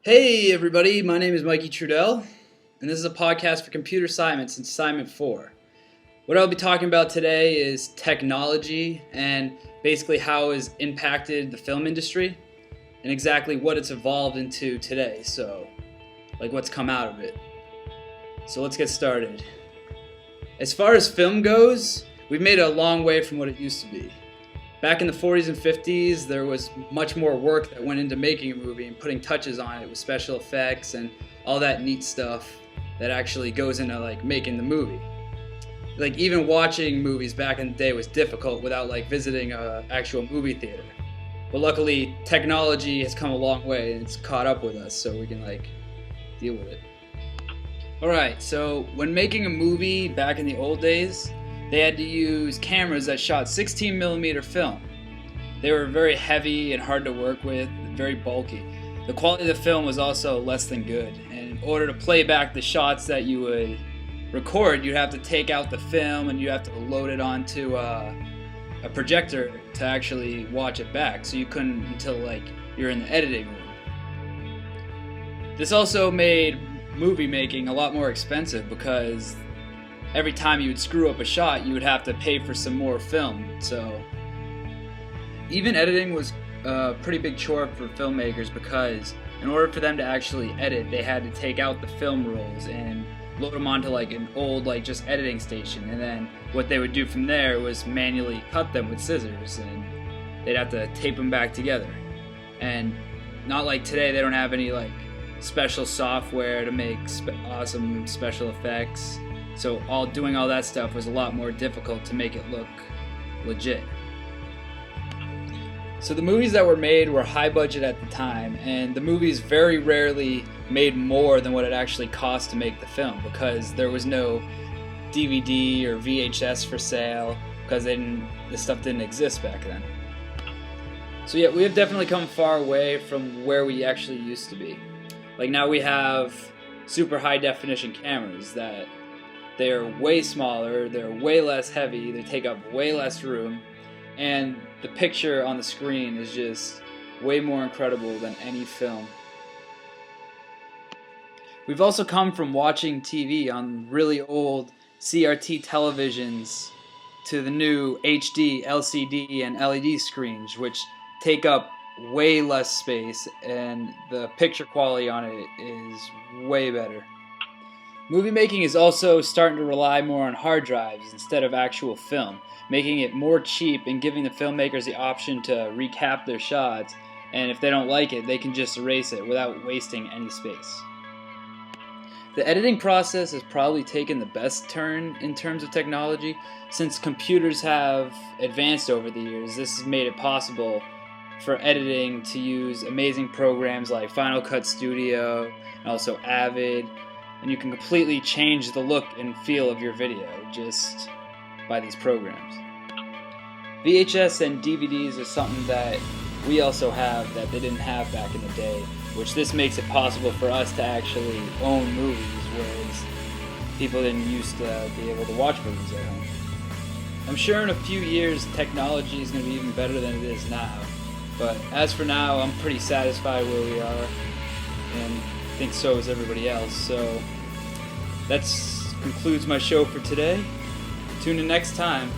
Hey everybody, my name is Mikey Trudel, and this is a podcast for computer science and assignment 4. What I'll be talking about today is technology and basically how it's impacted the film industry and exactly what it's evolved into today, so like what's come out of it. So let's get started. As far as film goes, we've made it a long way from what it used to be. Back in the 40s and 50s, there was much more work that went into making a movie and putting touches on it with special effects and all that neat stuff that actually goes into like making the movie. Like even watching movies back in the day was difficult without like visiting an actual movie theater. But luckily, technology has come a long way and it's caught up with us, so we can like deal with it. Alright, so when making a movie back in the old days, they had to use cameras that shot 16mm film. They were very heavy and hard to work with, very bulky. The quality of the film was also less than good, and in order to play back the shots that you would record, you'd have to take out the film and you have to load it onto a projector to actually watch it back, so you couldn't until like you're in the editing room. This also made movie making a lot more expensive because every time you would screw up a shot, you would have to pay for some more film. So even editing was a pretty big chore for filmmakers because in order for them to actually edit, they had to take out the film rolls and load them onto like an old like just editing station, and then what they would do from there was manually cut them with scissors, and they'd have to tape them back together. And not like today, they don't have any like special software to make awesome special effects. So doing all that stuff was a lot more difficult to make it look legit. So the movies that were made were high budget at the time, and the movies very rarely made more than what it actually cost to make the film because there was no DVD or VHS for sale because this stuff didn't exist back then. So yeah, we have definitely come far away from where we actually used to be. Like now we have super high definition cameras that they're way smaller, they're way less heavy, they take up way less room, and the picture on the screen is just way more incredible than any film. We've also come from watching TV on really old CRT televisions to the new HD, LCD, and LED screens, which take up way less space, and the picture quality on it is way better. Movie making is also starting to rely more on hard drives instead of actual film, making it more cheap and giving the filmmakers the option to recap their shots, and if they don't like it, they can just erase it without wasting any space. The editing process has probably taken the best turn in terms of technology. Since computers have advanced over the years, this has made it possible for editing to use amazing programs like Final Cut Studio and also Avid. And you can completely change the look and feel of your video just by these programs. VHS and DVDs are something that we also have that they didn't have back in the day, which this makes it possible for us to actually own movies, whereas people didn't used to be able to watch movies at home. I'm sure in a few years technology is going to be even better than it is now, but as for now, I'm pretty satisfied where we are, and I think so is everybody else. So that concludes my show for today. Tune in next time